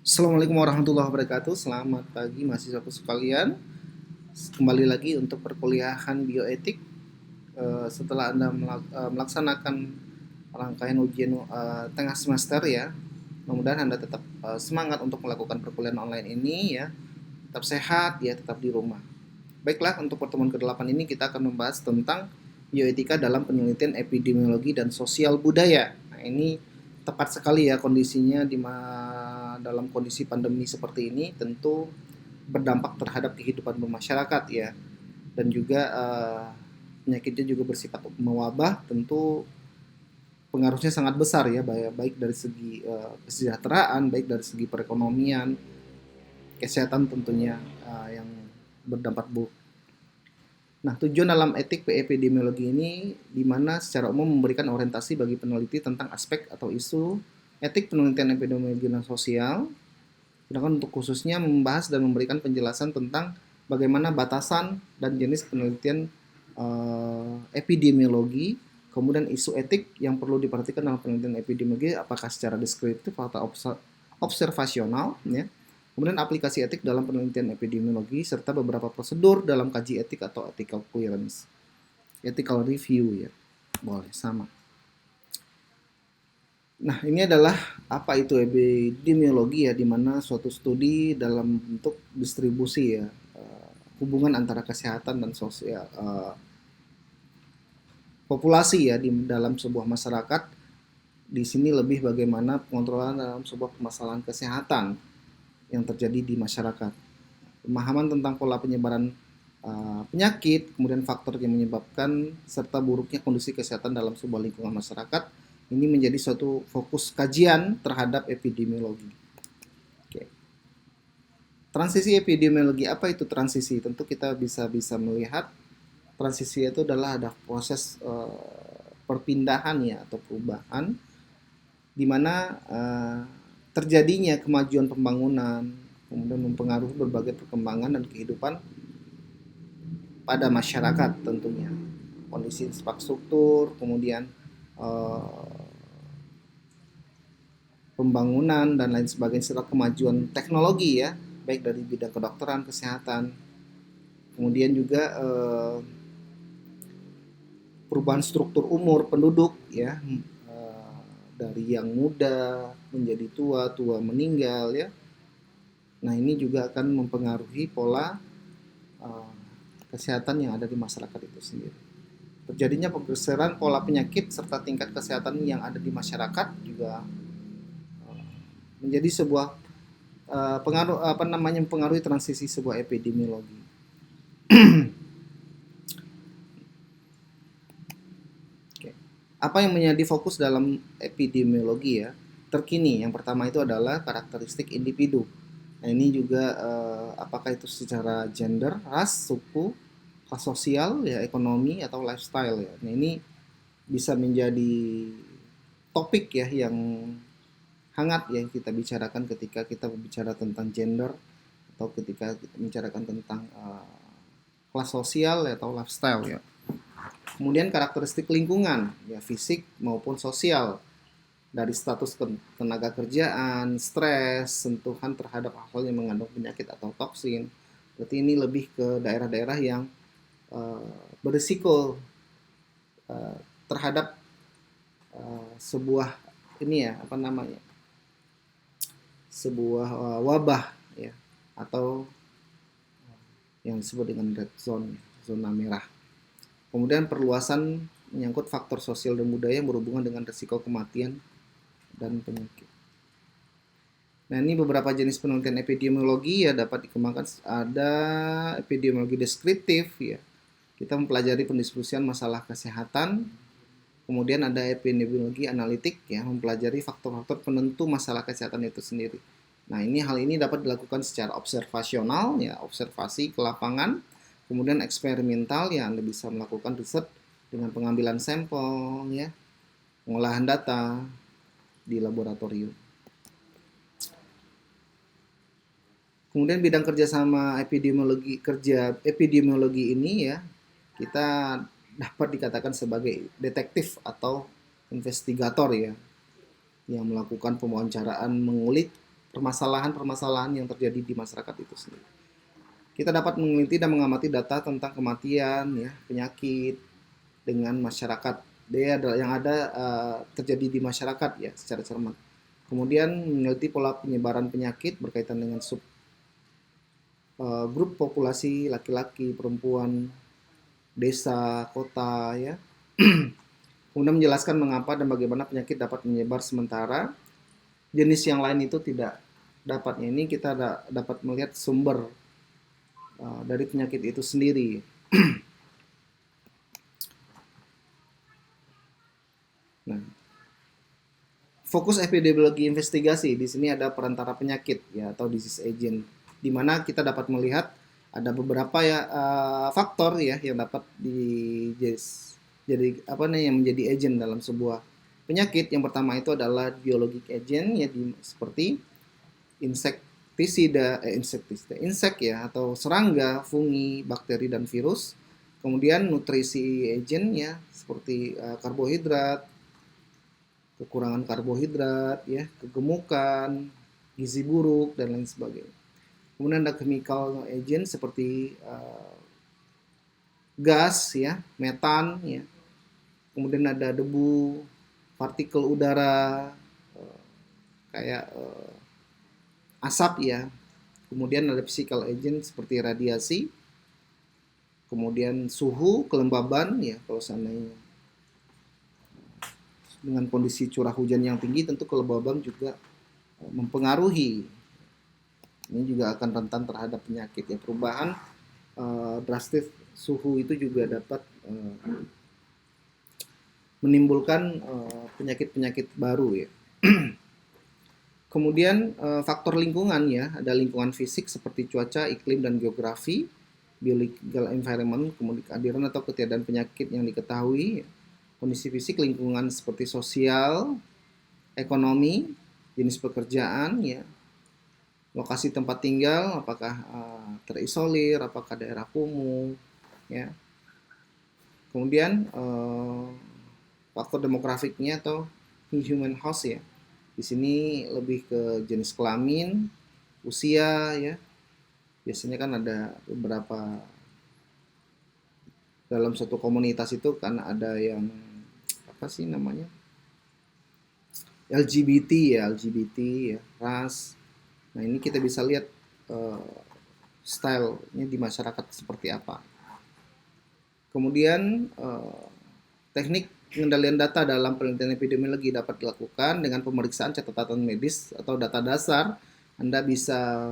Assalamualaikum warahmatullahi wabarakatuh. Selamat pagi mahasiswa sekalian. Kembali lagi untuk perkuliahan bioetik. Setelah Anda melaksanakan rangkaian ujian tengah semester ya, mudah-mudahan Anda tetap semangat untuk melakukan perkuliahan online ini ya. Tetap sehat ya, tetap di rumah. Baiklah, untuk pertemuan ke-8 ini kita akan membahas tentang bioetika dalam penelitian epidemiologi dan sosial budaya. Nah, ini tepat sekali ya kondisinya dalam kondisi pandemi seperti ini tentu berdampak terhadap kehidupan bermasyarakat ya, dan juga penyakitnya juga bersifat mewabah, tentu pengaruhnya sangat besar ya, baik dari segi kesejahteraan, baik dari segi perekonomian, kesehatan tentunya yang berdampak buruk. Nah, tujuan dalam etik epidemiologi ini di mana secara umum memberikan orientasi bagi peneliti tentang aspek atau isu etik penelitian epidemiologi dan sosial. Sedangkan untuk khususnya membahas dan memberikan penjelasan tentang bagaimana batasan dan jenis penelitian epidemiologi, kemudian isu etik yang perlu diperhatikan dalam penelitian epidemiologi, apakah secara deskriptif atau observasional, ya. Kemudian aplikasi etik dalam penelitian epidemiologi serta beberapa prosedur dalam kaji etik atau ethical clearance, ethical review ya, boleh sama. Nah, ini adalah apa itu epidemiologi ya, di mana suatu studi dalam bentuk distribusi ya, hubungan antara kesehatan dan sosial populasi ya di dalam sebuah masyarakat. Di sini lebih bagaimana pengontrolan dalam sebuah permasalahan kesehatan yang terjadi di masyarakat. Pemahaman tentang pola penyebaran penyakit, kemudian faktor yang menyebabkan serta buruknya kondisi kesehatan dalam sebuah lingkungan masyarakat, ini menjadi suatu fokus kajian terhadap epidemiologi. Oke. Transisi epidemiologi, apa itu transisi? Tentu kita bisa melihat transisi itu adalah ada proses perpindahan ya atau perubahan di mana terjadinya kemajuan pembangunan kemudian mempengaruhi berbagai perkembangan dan kehidupan pada masyarakat tentunya. Kondisi infrastruktur, kemudian pembangunan dan lain sebagainya, serta kemajuan teknologi ya, baik dari bidang kedokteran, kesehatan, kemudian juga perubahan struktur umur penduduk ya, dari yang muda menjadi tua, tua meninggal ya. Nah, ini juga akan mempengaruhi pola kesehatan yang ada di masyarakat itu sendiri. Terjadinya pergeseran pola penyakit serta tingkat kesehatan yang ada di masyarakat juga menjadi sebuah pengaruh apa namanya mempengaruhi transisi sebuah epidemiologi. Oke. Apa yang menjadi fokus dalam epidemiologi ya? Terkini, yang pertama itu adalah karakteristik individu. Nah, ini juga apakah itu secara gender, ras, suku, kelas sosial, ya ekonomi atau lifestyle ya. Nah, ini bisa menjadi topik ya yang hangat yang kita bicarakan ketika kita berbicara tentang gender atau ketika kita bicarakan tentang kelas sosial ya, atau lifestyle ya. Kemudian karakteristik lingkungan ya, fisik maupun sosial, dari status tenaga kerjaan, stres, sentuhan terhadap hal yang mengandung penyakit atau toksin. Berarti ini lebih ke daerah-daerah yang berisiko terhadap sebuah ini ya, apa namanya, sebuah wabah ya, atau yang disebut dengan red zone, zona merah. Kemudian perluasan menyangkut faktor sosial dan budaya yang berhubungan dengan risiko kematian dan penyakit. Nah, ini beberapa jenis penelitian epidemiologi ya dapat dikembangkan. Ada epidemiologi deskriptif ya. Kita mempelajari pendiskusian masalah kesehatan. Kemudian ada epidemiologi analitik ya, mempelajari faktor-faktor penentu masalah kesehatan itu sendiri. Nah, hal ini dapat dilakukan secara observasional ya, observasi ke lapangan. Kemudian eksperimental ya, Anda bisa melakukan riset dengan pengambilan sampel ya, pengolahan data di laboratorium. Kemudian bidang kerjasama epidemiologi ini ya, kita dapat dikatakan sebagai detektif atau investigator ya, yang melakukan pewawancaraan mengulik permasalahan-permasalahan yang terjadi di masyarakat itu sendiri. Kita dapat meneliti dan mengamati data tentang kematian, ya, penyakit dengan masyarakat. Dia adalah yang ada terjadi di masyarakat ya secara cermat. Kemudian meneliti pola penyebaran penyakit berkaitan dengan grup populasi laki-laki, perempuan, desa, kota ya. Kemudian menjelaskan mengapa dan bagaimana penyakit dapat menyebar sementara jenis yang lain itu tidak dapatnya. Ini kita dapat melihat sumber dari penyakit itu sendiri. Nah, fokus epidemiologi investigasi di sini ada perantara penyakit ya atau disease agent, di mana kita dapat melihat ada beberapa ya faktor ya yang dapat jadi apa nih yang menjadi agent dalam sebuah penyakit. Yang pertama itu adalah biologic agent ya seperti insek ya atau serangga, fungi, bakteri dan virus. Kemudian nutrisi agent ya seperti karbohidrat, kekurangan karbohidrat ya, kegemukan, gizi buruk dan lain sebagainya. Kemudian ada chemical agent seperti gas ya, metan ya. Kemudian ada debu, partikel udara kayak asap ya. Kemudian ada physical agent seperti radiasi. Kemudian suhu, kelembaban ya, kalau seandainya dengan kondisi curah hujan yang tinggi tentu kelembaban juga mempengaruhi. Ini juga akan rentan terhadap penyakit ya. Perubahan drastis suhu itu juga dapat menimbulkan penyakit-penyakit baru ya. Kemudian faktor lingkungan ya, ada lingkungan fisik seperti cuaca, iklim dan geografi, biological environment, kemudian kehadiran atau ketiadaan penyakit yang diketahui, kondisi fisik lingkungan seperti sosial, ekonomi, jenis pekerjaan ya, lokasi tempat tinggal, apakah terisolir, apakah daerah kumuh ya. Kemudian faktor demografiknya atau human host ya. Di sini lebih ke jenis kelamin, usia ya. Biasanya kan ada beberapa dalam suatu komunitas itu kan ada yang apa sih namanya? LGBT ya, ras. Nah, ini kita bisa lihat stylenya di masyarakat seperti apa. Kemudian teknik pengendalian data dalam penelitian epidemiologi dapat dilakukan dengan pemeriksaan catatan medis atau data dasar. Anda bisa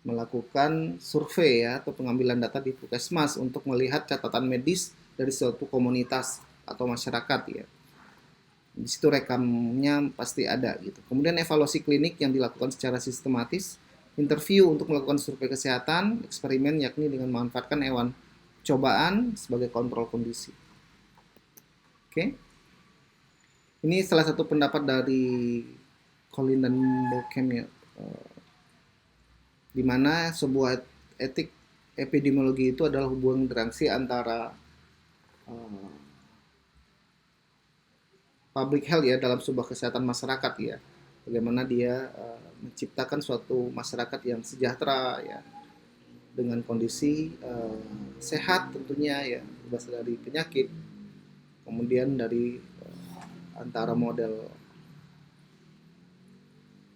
melakukan survei ya atau pengambilan data di puskesmas untuk melihat catatan medis dari suatu komunitas atau masyarakat ya. Di situ rekamnya pasti ada gitu. Kemudian evaluasi klinik yang dilakukan secara sistematis, interview untuk melakukan survei kesehatan, eksperimen yakni dengan memanfaatkan hewan cobaan sebagai kontrol kondisi. Oke. Ini salah satu pendapat dari Collin dan Bokem ya, di mana sebuah etik epidemiologi itu adalah hubungan interaksi antara public health ya dalam sebuah kesehatan masyarakat ya. Bagaimana dia menciptakan suatu masyarakat yang sejahtera ya dengan kondisi sehat tentunya ya, bebas dari penyakit. Kemudian dari antara model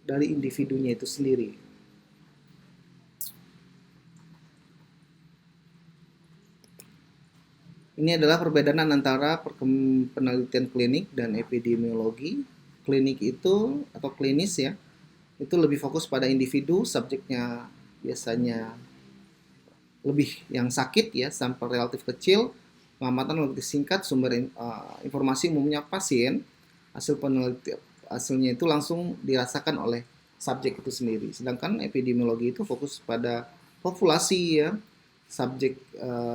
dari individunya itu sendiri. Ini adalah perbedaan antara penelitian klinik dan epidemiologi. Klinik itu atau klinis ya, itu lebih fokus pada individu, subjeknya biasanya lebih yang sakit ya, sampel relatif kecil, pengamatan relatif singkat, sumber informasi umumnya pasien, hasilnya itu langsung dirasakan oleh subjek itu sendiri. Sedangkan epidemiologi itu fokus pada populasi ya,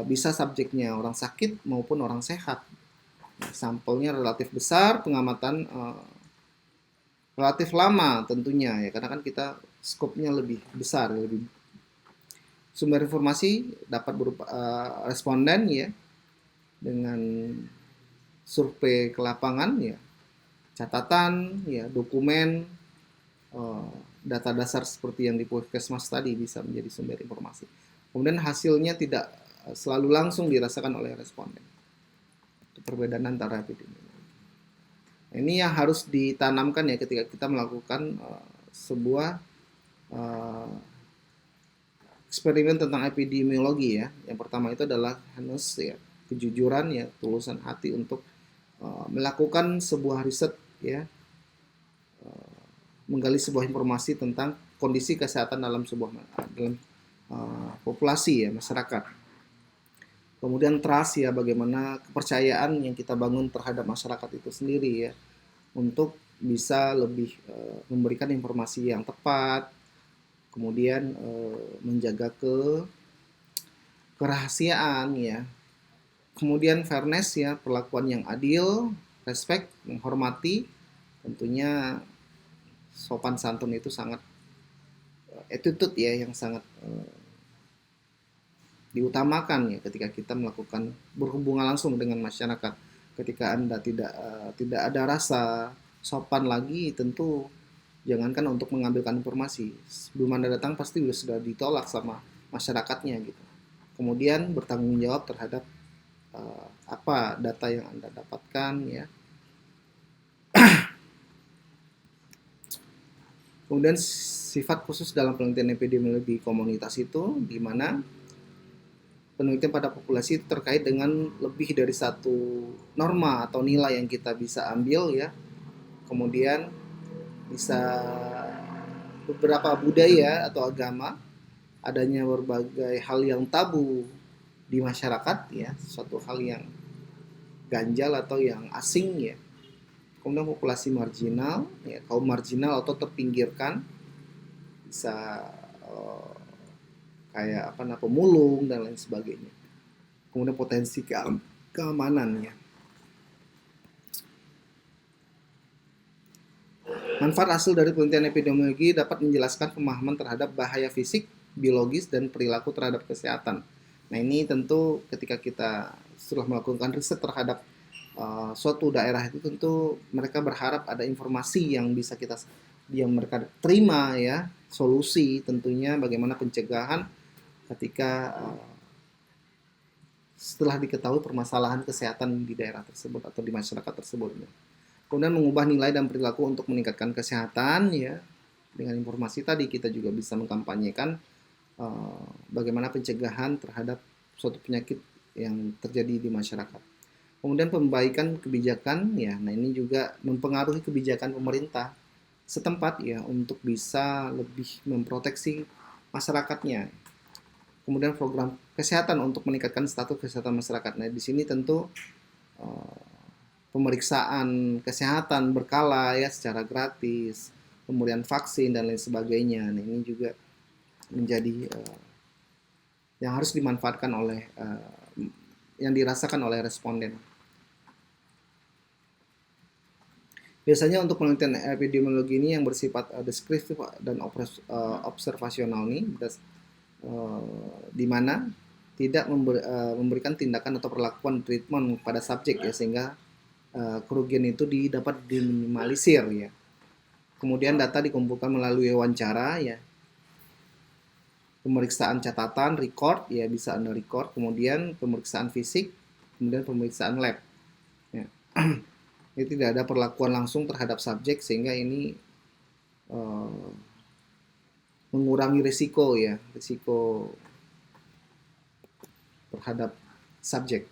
bisa subjeknya orang sakit maupun orang sehat. Sampelnya relatif besar, pengamatan relatif lama tentunya ya, karena kan kita skopnya lebih besar, lebih sumber informasi dapat berupa responden ya dengan survei ke lapangan ya, catatan ya, dokumen, data dasar seperti yang di Puskesmas tadi bisa menjadi sumber informasi. Kemudian hasilnya tidak selalu langsung dirasakan oleh responden. Itu perbedaan antara epidemiologi. Ini yang harus ditanamkan ya ketika kita melakukan sebuah eksperimen tentang epidemiologi ya. Yang pertama itu adalah harus ya kejujuran ya, tulusan hati untuk melakukan sebuah riset ya, menggali sebuah informasi tentang kondisi kesehatan dalam populasi ya, masyarakat. Kemudian trust ya, bagaimana kepercayaan yang kita bangun terhadap masyarakat itu sendiri ya, untuk bisa lebih memberikan informasi yang tepat, kemudian menjaga kerahasiaan ya, kemudian fairness ya, perlakuan yang adil, respect, menghormati, tentunya sopan santun itu sangat attitude ya yang sangat diutamakan ya ketika kita melakukan berhubungan langsung dengan masyarakat. Ketika Anda tidak ada rasa sopan lagi, tentu jangankan untuk mengambilkan informasi, sebelum Anda datang pasti sudah ditolak sama masyarakatnya gitu. Kemudian bertanggung jawab terhadap apa data yang Anda dapatkan ya. Kemudian sifat khusus dalam penelitian epidemiologi komunitas itu di mana penelitian pada populasi itu terkait dengan lebih dari satu norma atau nilai yang kita bisa ambil ya. Kemudian bisa beberapa budaya atau agama, adanya berbagai hal yang tabu di masyarakat ya, suatu hal yang ganjal atau yang asing ya. Kemudian populasi marginal ya, kaum marginal atau terpinggirkan, bisa kayak pemulung dan lain sebagainya. Kemudian potensi keamanan ya. Manfaat hasil dari penelitian epidemiologi dapat menjelaskan pemahaman terhadap bahaya fisik, biologis, dan perilaku terhadap kesehatan. Nah ini tentu ketika kita setelah melakukan riset terhadap suatu daerah itu, tentu mereka berharap ada informasi yang bisa mereka terima ya, solusi tentunya bagaimana pencegahan ketika setelah diketahui permasalahan kesehatan di daerah tersebut atau di masyarakat tersebut. Kemudian mengubah nilai dan perilaku untuk meningkatkan kesehatan ya. Dengan informasi tadi kita juga bisa mengkampanyekan bagaimana pencegahan terhadap suatu penyakit yang terjadi di masyarakat. Kemudian pembaikan kebijakan ya. Nah, ini juga mempengaruhi kebijakan pemerintah setempat ya untuk bisa lebih memproteksi masyarakatnya. Kemudian program kesehatan untuk meningkatkan status kesehatan masyarakat. Nah, di sini tentu pemeriksaan kesehatan berkala ya secara gratis, kemudian vaksin dan lain sebagainya. Nah, ini juga menjadi yang harus dimanfaatkan oleh yang dirasakan oleh responden. Biasanya untuk penelitian epidemiologi ini yang bersifat deskriptif dan observasional nih, di mana tidak memberikan tindakan atau perlakuan treatment pada subjek ya, sehingga kerugian itu dapat diminimalisir ya. Kemudian data dikumpulkan melalui wawancara ya, pemeriksaan catatan, record ya, bisa Anda record, kemudian pemeriksaan fisik, kemudian pemeriksaan lab ya. Ini tidak ada perlakuan langsung terhadap subjek, sehingga ini mengurangi risiko ya, risiko terhadap subjek.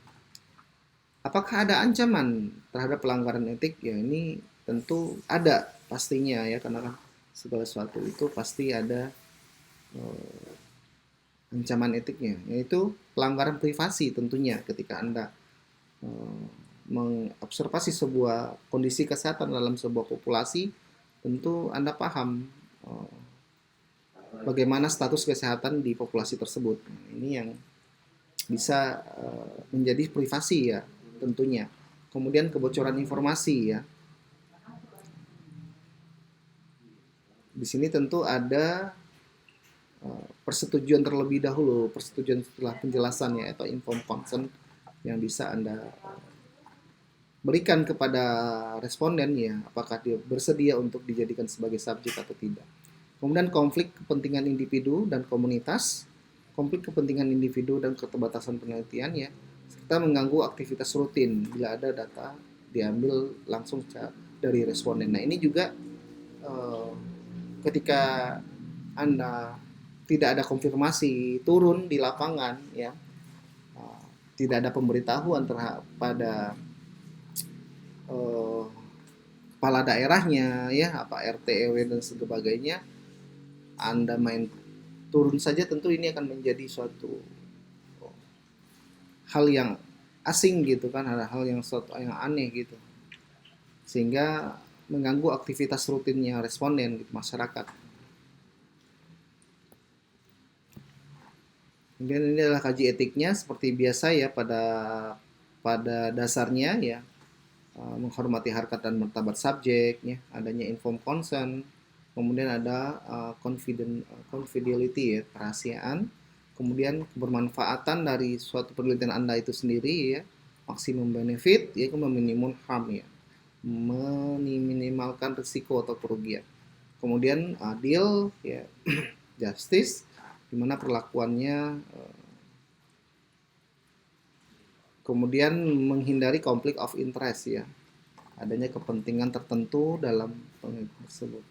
Apakah ada ancaman terhadap pelanggaran etik? Ya ini tentu ada pastinya ya, karena kan segala sesuatu itu pasti ada ancaman etiknya, yaitu pelanggaran privasi tentunya ketika Anda mengobservasi sebuah kondisi kesehatan dalam sebuah populasi, tentu Anda paham bagaimana status kesehatan di populasi tersebut. Ini yang bisa menjadi privasi ya tentunya. Kemudian kebocoran informasi ya. Di sini tentu ada persetujuan terlebih dahulu, persetujuan setelah penjelasan ya, atau informed consent yang bisa Anda berikan kepada responden ya, apakah dia bersedia untuk dijadikan sebagai subjek atau tidak. Kemudian konflik kepentingan individu dan komunitas, konflik kepentingan individu dan keterbatasan penelitian ya, serta mengganggu aktivitas rutin bila ada data diambil langsung dari responden. Nah ini juga eh, ketika Anda tidak ada konfirmasi turun di lapangan ya, tidak ada pemberitahuan terhadap pada eh, kepala daerahnya ya, apa RT RW dan sebagainya, Anda main turun saja, tentu ini akan menjadi suatu hal yang asing gitu kan, ada hal yang suatu yang aneh gitu, sehingga mengganggu aktivitas rutinnya responden gitu, masyarakat. Kemudian ini adalah kaji etiknya seperti biasa ya, pada dasarnya ya, menghormati harkat dan martabat subjek ya, adanya informed consent, kemudian ada confidentiality ya, kerahasiaan, kemudian kebermanfaatan dari suatu penelitian Anda itu sendiri ya, maksimum benefit yaitu meminimum harm ya, meminimalkan risiko atau kerugian. Kemudian adil ya, justice, di mana perlakuannya, kemudian menghindari konflik of interest ya, adanya kepentingan tertentu dalam penelitian tersebut.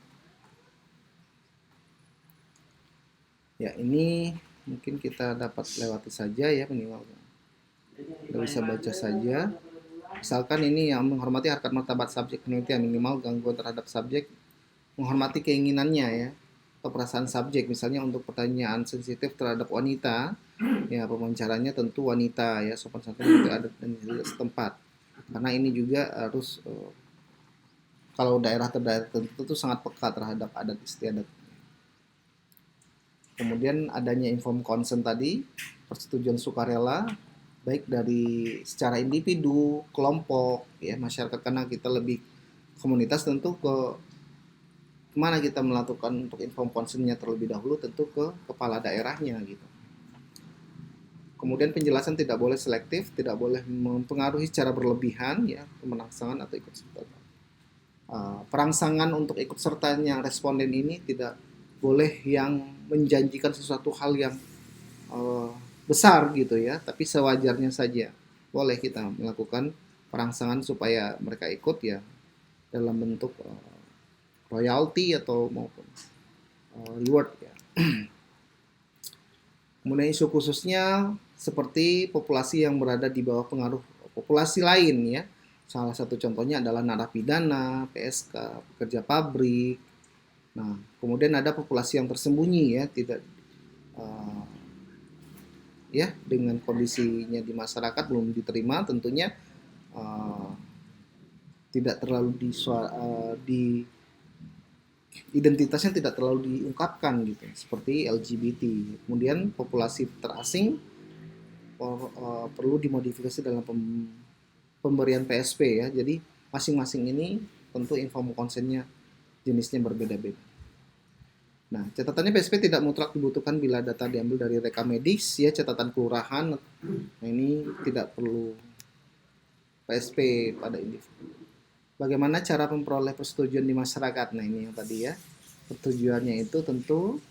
Ya ini mungkin kita dapat lewati saja ya, minimal kita bisa baca saja. Misalkan ini yang menghormati harkat martabat subjek penelitian, minimal gangguan terhadap subjek, menghormati keinginannya ya atau perasaan subjek, misalnya untuk pertanyaan sensitif terhadap wanita ya, pewawancaranya tentu wanita ya, sopan santun tidak ada dan tidak setempat, karena ini juga harus kalau daerah tertentu itu sangat peka terhadap adat istiadat. Kemudian adanya informed consent tadi, persetujuan sukarela baik dari secara individu, kelompok, ya masyarakat, karena kita lebih komunitas, tentu ke mana kita melakukan untuk informed consent-nya terlebih dahulu, tentu ke kepala daerahnya gitu. Kemudian penjelasan tidak boleh selektif, tidak boleh mempengaruhi secara berlebihan ya, pemerangsangan atau ikut serta. Perangsangan untuk ikut sertanya responden ini tidak boleh yang menjanjikan sesuatu hal yang besar gitu ya, tapi sewajarnya saja. Boleh kita melakukan perangsangan supaya mereka ikut ya, dalam bentuk royalti atau maupun reward ya. Kemudian isu khususnya seperti populasi yang berada di bawah pengaruh populasi lain ya. Salah satu contohnya adalah narapidana, PSK, pekerja pabrik. Nah, kemudian ada populasi yang tersembunyi ya, tidak ya, dengan kondisinya di masyarakat belum diterima, tentunya tidak terlalu di identitasnya tidak terlalu diungkapkan gitu, seperti LGBT. Kemudian populasi terasing perlu dimodifikasi dalam pemberian PSP ya. Jadi masing-masing ini tentu informed consent-nya jenisnya berbeda-beda. Nah, catatannya PSP tidak mutlak dibutuhkan bila data diambil dari rekam medis ya, catatan kelurahan. Nah, ini tidak perlu PSP pada individu. Bagaimana cara memperoleh persetujuan di masyarakat? Nah, ini yang tadi ya. Persetujuannya itu tentu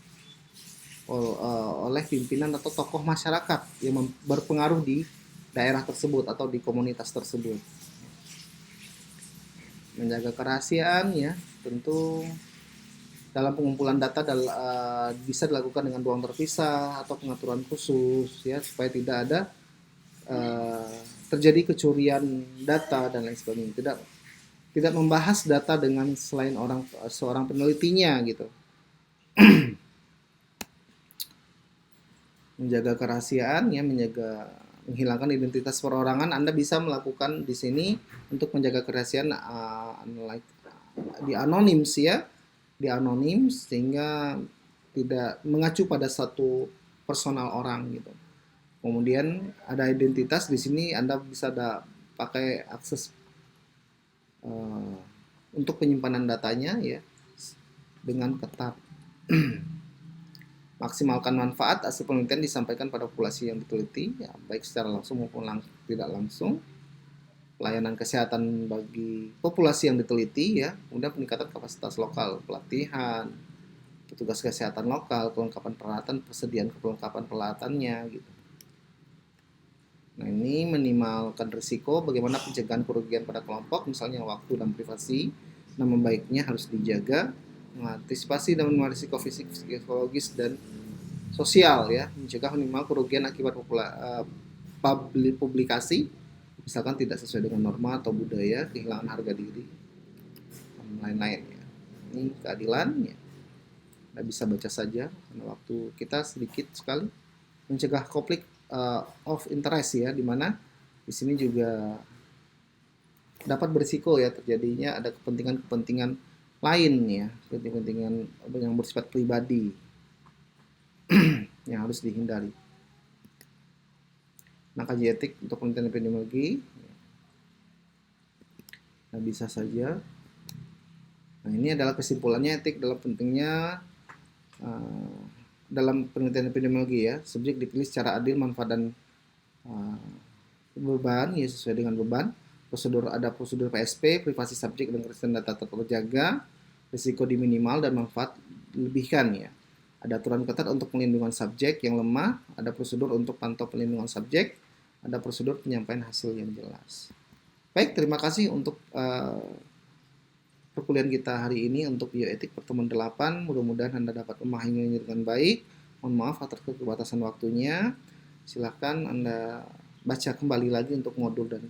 oleh pimpinan atau tokoh masyarakat yang berpengaruh di daerah tersebut atau di komunitas tersebut. Menjaga kerahasiaan ya, tentu dalam pengumpulan data bisa dilakukan dengan ruang terpisah atau pengaturan khusus ya, supaya tidak ada terjadi kecurian data dan lain sebagainya. Tidak membahas data dengan selain seorang penelitinya gitu. Menjaga kerahasiaan ya, menghilangkan identitas perorangan. Anda bisa melakukan di sini untuk menjaga kerahasiaan di anonim ya, di anonim, sehingga tidak mengacu pada satu personal orang gitu. Kemudian ada identitas di sini, Anda bisa pakai akses untuk penyimpanan datanya ya dengan ketat. Maksimalkan manfaat hasil penelitian disampaikan pada populasi yang diteliti ya, baik secara langsung maupun tidak langsung. Pelayanan kesehatan bagi populasi yang diteliti ya, kemudian peningkatan kapasitas lokal, pelatihan, petugas kesehatan lokal, kelengkapan peralatan, persediaan kelengkapan peralatannya gitu. Nah, ini minimalkan risiko, bagaimana pencegahan kerugian pada kelompok, misalnya waktu dan privasi. Nama baiknya harus dijaga, mengantisipasi dan menekan risiko fisik, psikologis, dan sosial ya, mencegah minimal kerugian akibat publikasi, misalkan tidak sesuai dengan norma atau budaya, kehilangan harga diri, dan lain-lain ya. Ini keadilannya. Nggak bisa baca saja karena waktu kita sedikit sekali. Mencegah konflik of interest ya, dimana di sini juga dapat berisiko ya terjadinya ada kepentingan-kepentingan lain ya, kepentingan yang bersifat pribadi yang harus dihindari. Nah, kaji etik untuk penelitian epidemiologi, nah bisa saja. Nah, ini adalah kesimpulannya, etik dalam pentingnya dalam penelitian epidemiologi ya, subjek dipilih secara adil, manfaat dan beban ya sesuai dengan beban. Ada prosedur PSP, privasi subjek dan keterisian data terjaga, risiko diminimal dan manfaat dilebihkan ya. Ada aturan ketat untuk pelindungan subjek yang lemah, ada prosedur untuk pantau pelindungan subjek, ada prosedur penyampaian hasil yang jelas. Baik, terima kasih untuk perkuliahan kita hari ini untuk bioetik pertemuan 8. Mudah-mudahan Anda dapat memahaminya dengan baik. Mohon maaf atas keterbatasan waktunya. Silahkan Anda baca kembali lagi untuk modul dan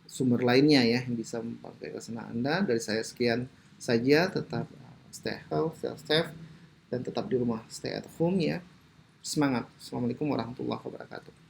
sumber lainnya ya yang bisa memakai kesana Anda. Dari saya sekian saja, tetap stay healthy, stay safe, dan tetap di rumah, stay at home ya. Semangat. Assalamualaikum warahmatullahi wabarakatuh.